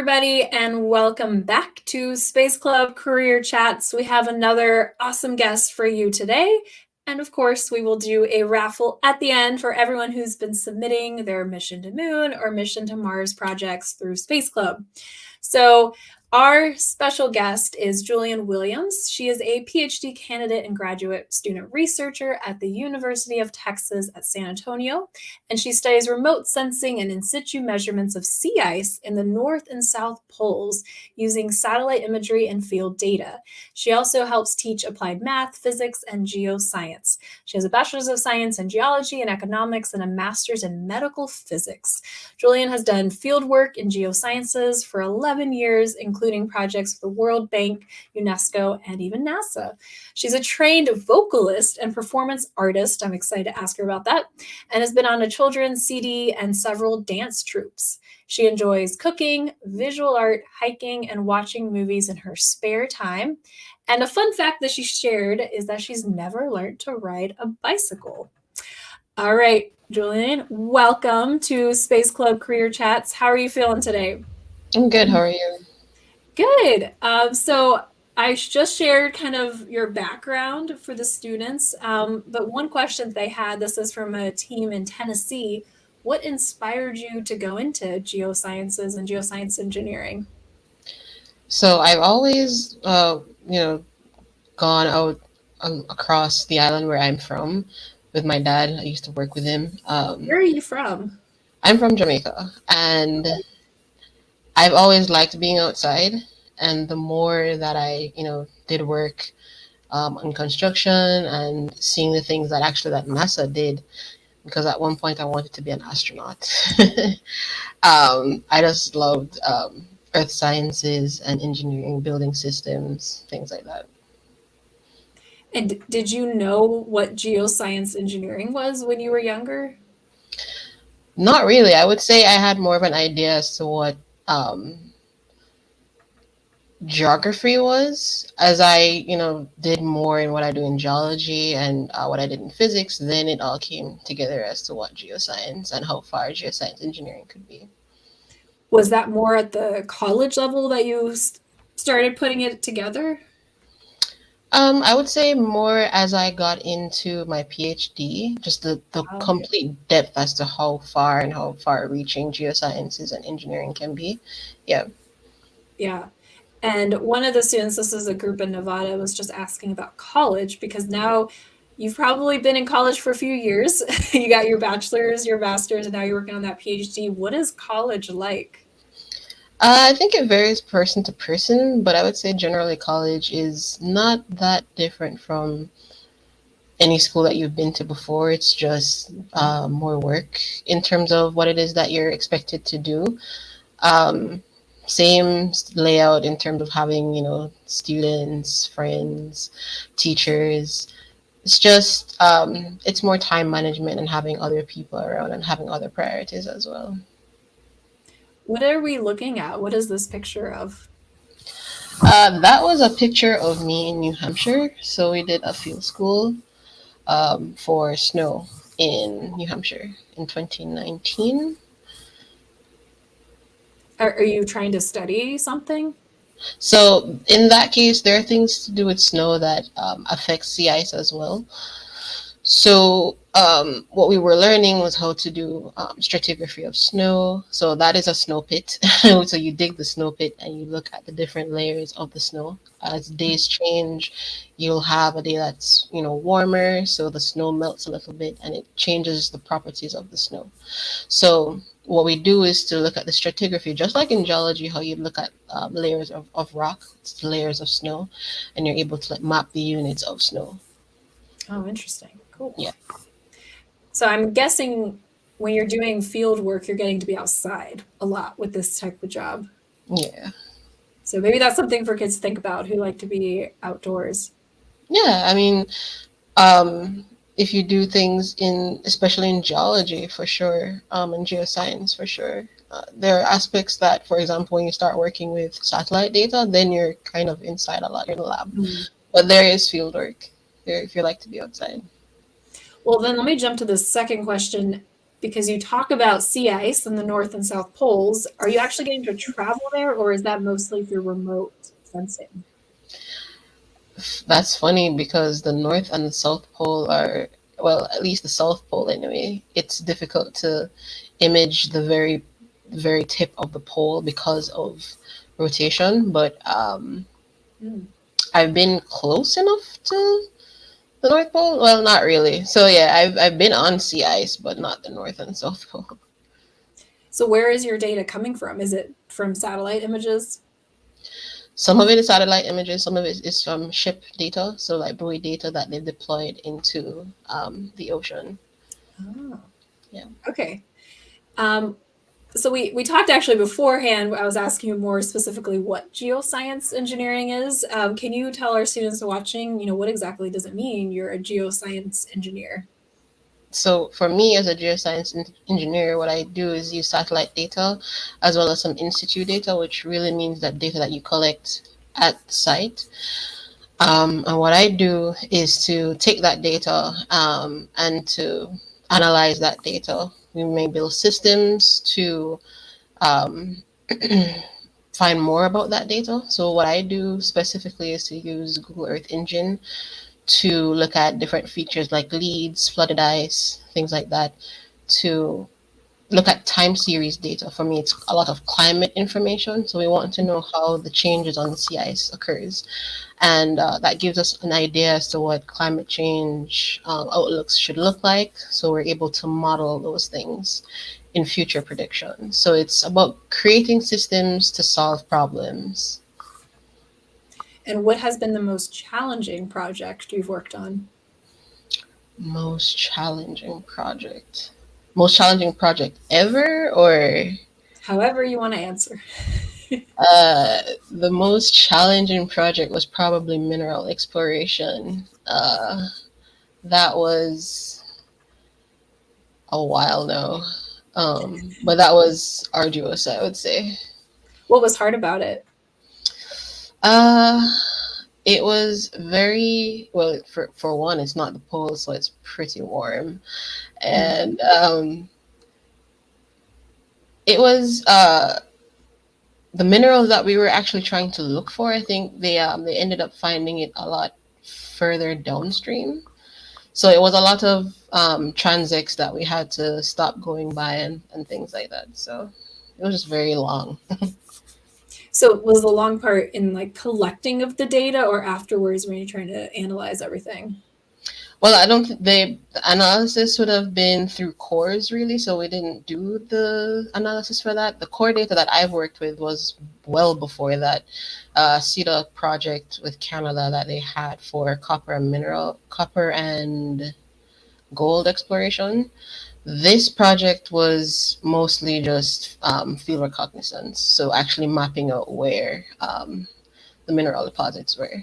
everybody, and welcome back to Space Club Career Chats. We have another awesome guest for you today. And of course, we will do a raffle at the end for everyone who's been submitting their Mission to Moon or Mission to Mars projects through Space Club. So our special guest is Jullian Williams. She is a PhD candidate and graduate student researcher at the University of Texas at San Antonio, and she studies remote sensing and in-situ measurements of sea ice in the North and South Poles using satellite imagery and field data. She also helps teach applied math, physics, and geoscience. She has a bachelor's of science in geology and economics and a master's in medical physics. Jullian has done field work in geosciences for 11 years, including projects for the World Bank, UNESCO, and even NASA. She's a trained vocalist and performance artist. I'm excited to ask her about that, and has been on a children's CD and several dance troupes. She enjoys cooking, visual art, hiking, and watching movies in her spare time. And a fun fact that she shared is that she's never learned to ride a bicycle. All right, Jullian, welcome to Space Club Career Chats. How are you feeling today? I'm good. How are you? Good. So I just shared kind of your background for the students, but one question they had, this is from a team in Tennessee. What inspired you to go into geosciences and geoscience engineering? So I've always, gone out across the island where I'm from with my dad. I used to work with him. Where are you from? I'm from Jamaica, and I've always liked being outside. And the more that I, did work on construction and seeing the things that NASA did, because at one point I wanted to be an astronaut. I just loved earth sciences and engineering, building systems, things like that. And did you know what geoscience engineering was when you were younger? Not really. I would say I had more of an idea as to what geography was. As I, did more in what I do in geology and what I did in physics, then it all came together as to what geoscience and how far geoscience engineering could be. Was that more at the college level that you started putting it together? I would say more as I got into my PhD, just the Okay. complete depth as to how far and how far reaching geosciences and engineering can be. Yeah. Yeah. And one of the students, this is a group in Nevada, was just asking about college because now you've probably been in college for a few years. You got your bachelor's, your master's, and now you're working on that PhD. What is college like? I think it varies person to person, but I would say generally college is not that different from any school that you've been to before. It's just more work in terms of what it is that you're expected to do. Um, Same layout in terms of having, students, friends, teachers. It's just, it's more time management and having other people around and having other priorities as well. What are we looking at? What is this picture of? That was a picture of me in New Hampshire. So we did a field school for snow in New Hampshire in 2019. Are you trying to study something? So in that case, there are things to do with snow that affect sea ice as well. So what we were learning was how to do stratigraphy of snow. So that is a snow pit. So you dig the snow pit and you look at the different layers of the snow. As days change, you'll have a day that's warmer, so the snow melts a little bit and it changes the properties of the snow. So what we do is to look at the stratigraphy, just like in geology, how you look at layers of rock, layers of snow, and you're able to map the units of snow. Oh, interesting. Cool. Yeah. So I'm guessing when you're doing field work, you're getting to be outside a lot with this type of job. Yeah. So maybe that's something for kids to think about who like to be outdoors. Yeah. I mean, um, if you do things especially in geology, for sure, and geoscience, for sure, there are aspects that, for example, when you start working with satellite data, then you're kind of inside a lot in the lab. Mm. But there is field work there if you like to be outside. Well, then let me jump to the second question. because you talk about sea ice in the North and South Poles. Are you actually getting to travel there, or is that mostly through remote sensing? That's funny because the North and the South Pole are, well, at least the South Pole anyway, it's difficult to image the very tip of the pole because of rotation. But Mm. I've been close enough to the North Pole. Well, not really. So yeah, I've been on sea ice, but not the North and South Pole. So where is your data coming from? Is it from satellite images? Some of it is satellite images, some of it is from ship data, so like buoy data that they've deployed into the ocean. Oh, Yeah. okay. So we talked actually beforehand. I was asking you more specifically what geoscience engineering is. Can you tell our students watching, what exactly does it mean you're a geoscience engineer? So for me as a geoscience engineer, what I do is use satellite data as well as some in-situ data, which really means that data that you collect at site. And what I do is to take that data and to analyze that data. We may build systems to um, find more about that data. So what I do specifically is to use Google Earth Engine to look at different features like leads, flooded ice, things like that, to look at time series data. For me, it's a lot of climate information. So we want to know how the changes on the sea ice occurs. And that gives us an idea as to what climate change outlooks should look like. So we're able to model those things in future predictions. So it's about creating systems to solve problems. And what has been the most challenging project you've worked on? Most challenging project. Most challenging project ever, or However you want to answer. uh, the most challenging project was probably mineral exploration. That was a while now, but that was arduous, I would say. What was hard about it? Uh, it was very well. For one, it's not the pole, so it's pretty warm, Mm. and it was the minerals that we were actually trying to look for. I think they ended up finding it a lot further downstream. So it was a lot of transects that we had to stop going by and things like that. So it was just very long. So was the long part in like collecting of the data or afterwards when you're trying to analyze everything? Well, I don't think the analysis would have been through cores really, so we didn't do the analysis for that. The core data that I've worked with was well before that. CETA project with Canada that they had for copper and gold exploration. This project was mostly just field reconnaissance, so actually mapping out where the mineral deposits were.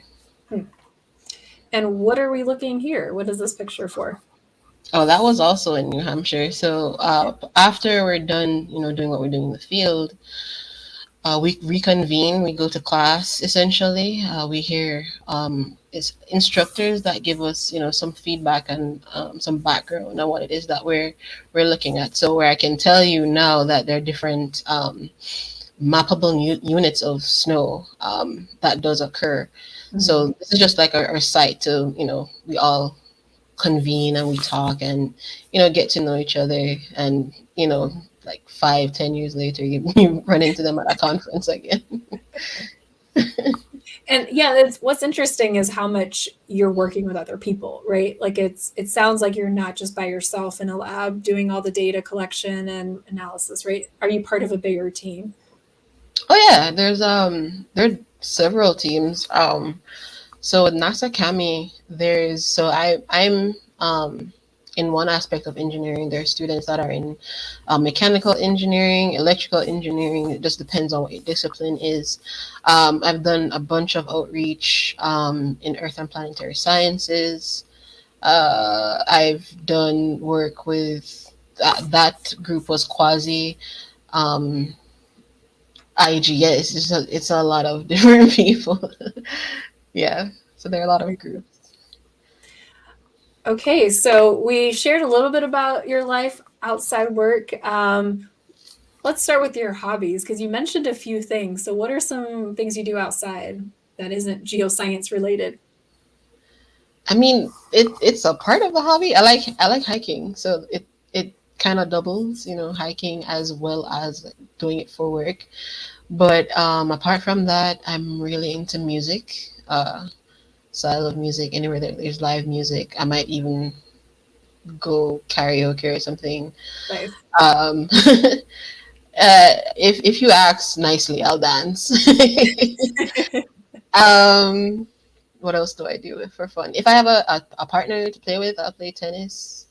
Hmm. And what are we looking here? What is this picture for? Oh, that was also in New Hampshire. So after we're done, doing what we're doing in the field, we reconvene. We go to class. Essentially, we hear is instructors that give us, some feedback and some background on what it is that we're looking at. So where I can tell you now that there are different mappable units of snow that does occur. So this is just like our site to, we all convene and we talk and get to know each other and like 5-10 years later you run into them at a conference again. And yeah, that's what's interesting is how much you're working with other people, right? Like it sounds like you're not just by yourself in a lab doing all the data collection and analysis, right? Are you part of a bigger team? Oh yeah, there are several teams. So with NASA Cami, I'm in one aspect of engineering. There are students that are in mechanical engineering, electrical engineering. It just depends on what your discipline is. I've done a bunch of outreach in earth and planetary sciences. I've done work with that group was quasi IGS. It's a lot of different people. Yeah, so there are a lot of groups. Okay, so we shared a little bit about your life. outside work. Let's start with your hobbies, because you mentioned a few things. So what are some things you do outside that isn't geoscience related? I mean, it's a part of the hobby. I like hiking, so it kind of doubles, hiking as well as doing it for work. But apart from that, I'm really into music. So I love music. Anywhere that there's live music, I might even go karaoke or something. Nice. If you ask nicely, I'll dance. um, what else do I do for fun? If I have a partner to play with, I'll play tennis.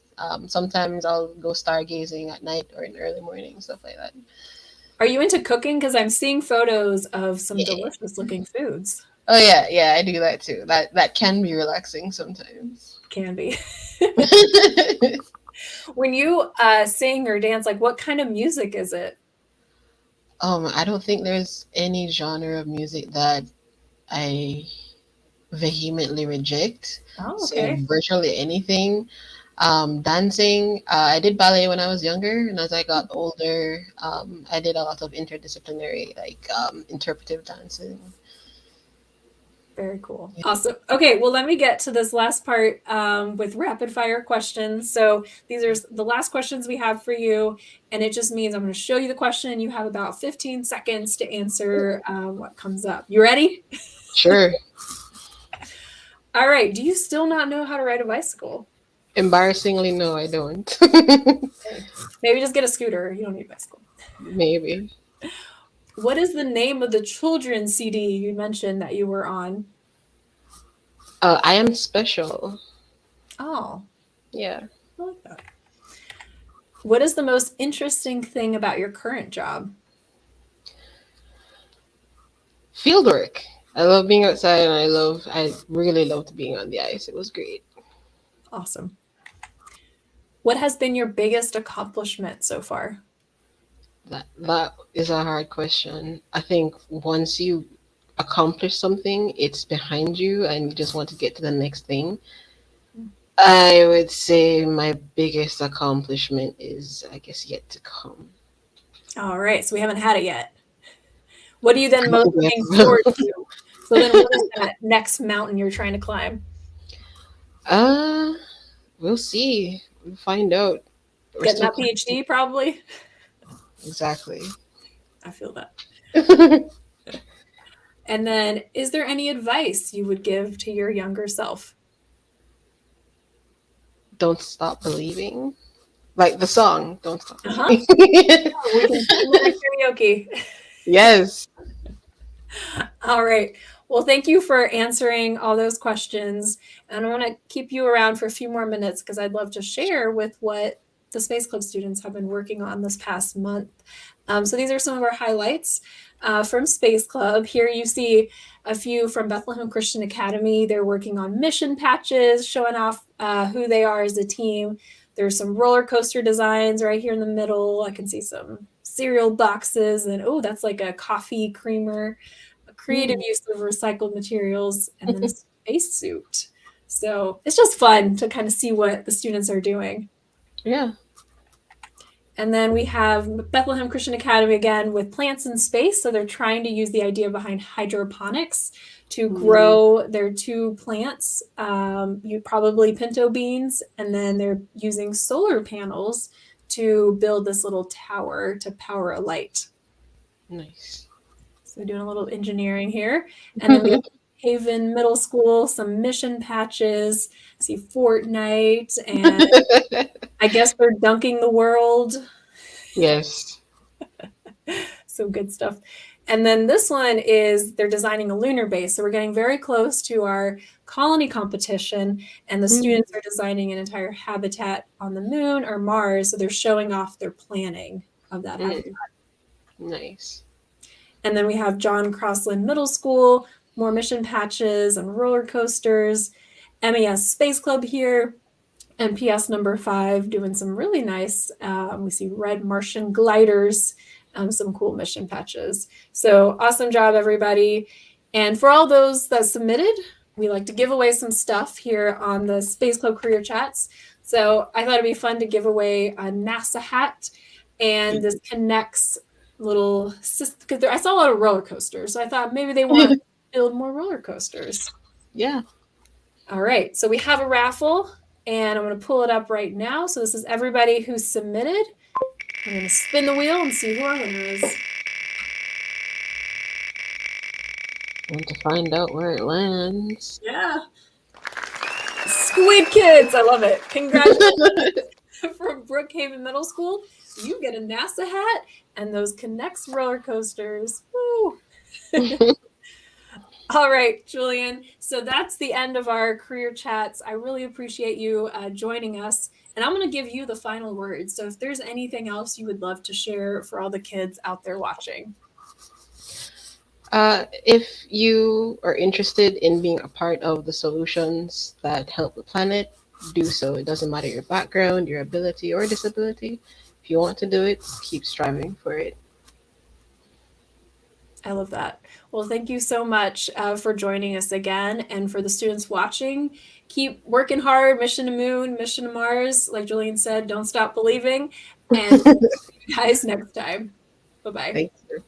Sometimes I'll go stargazing at night or in the early morning, stuff like that. Are you into cooking? Because I'm seeing photos of some Yeah. delicious looking foods. Oh yeah, I do that too. That can be relaxing sometimes. Can be. When you sing or dance, like what kind of music is it? I don't think there's any genre of music that I vehemently reject. Oh, So okay. virtually anything. Dancing, I did ballet when I was younger, and as I got older, I did a lot of interdisciplinary, like interpretive dancing. Very cool. Awesome. Okay, well, let me get to this last part with rapid fire questions. So these are the last questions we have for you. And it just means I'm going to show you the question and you have about 15 seconds to answer what comes up. You ready? Sure. All right. Do you still not know how to ride a bicycle? Embarrassingly, no, I don't. Okay. Maybe just get a scooter. You don't need a bicycle. Maybe. What is the name of the children's CD you mentioned that you were on? I am special. Oh, Yeah. I like that. What is the most interesting thing about your current job? Field work. I love being outside, and I really loved being on the ice. It was great. Awesome. What has been your biggest accomplishment so far? That is a hard question. I think once you accomplish something, it's behind you, and you just want to get to the next thing. I would say my biggest accomplishment is, I guess, yet to come. All right, so we haven't had it yet. What are you then most looking Yeah. forward to? So then what is that next mountain you're trying to climb? Uh, we'll see. We'll find out. We're Getting still that PhD probably? exactly. I feel that. And then is there any advice you would give to your younger self? Don't stop believing. Like the song, don't stop Uh-huh. believing. We can sing that at karaoke. Yes. All right. Well, thank you for answering all those questions. And I want to keep you around for a few more minutes because I'd love to share with what the Space Club students have been working on this past month. So these are some of our highlights from Space Club. Here you see a few from Bethlehem Christian Academy. They're working on mission patches, showing off who they are as a team. There's some roller coaster designs right here in the middle. I can see some cereal boxes and oh, that's like a coffee creamer, a creative use of recycled materials, and then a spacesuit. So it's just fun to kind of see what the students are doing. Yeah. And then we have Bethlehem Christian Academy again with plants in space. So they're trying to use the idea behind hydroponics to grow their two plants, probably pinto beans, and then they're using solar panels to build this little tower to power a light. Nice. So doing a little engineering here. And then we have Haven Middle School, some mission patches, see Fortnite, and I guess they're dunking the world. Yes. So good stuff. And then this one is they're designing a lunar base. So we're getting very close to our colony competition, and the students are designing an entire habitat on the moon or Mars. So they're showing off their planning of that habitat. Nice. And then we have John Crossland Middle School, more mission patches and roller coasters, MES Space Club here, and PS number 5 doing some really nice, we see red Martian gliders, some cool mission patches. So awesome job, everybody. And for all those that submitted, we like to give away some stuff here on the Space Club Career Chats. So I thought it'd be fun to give away a NASA hat and this connects little, because I saw a lot of roller coasters. So I thought maybe they want to build more roller coasters. Yeah. All right. So we have a raffle and I'm going to pull it up right now. So this is everybody who submitted. I'm going to spin the wheel and see who our winner is. Want to find out where it lands. Yeah. Squid Kids. I love it. Congratulations from Brookhaven Middle School. You get a NASA hat and those Connects roller coasters. Woo. All right, Jullian. So that's the end of our career chats. I really appreciate you joining us. And I'm going to give you the final word. So if there's anything else you would love to share for all the kids out there watching. If you are interested in being a part of the solutions that help the planet, do so. It doesn't matter your background, your ability, or disability. If you want to do it, keep striving for it. I love that. Well, thank you so much for joining us again. And for the students watching, keep working hard. Mission to Moon, mission to Mars. Like Jullian said, don't stop believing. And see you guys next time. Bye-bye. Thank you.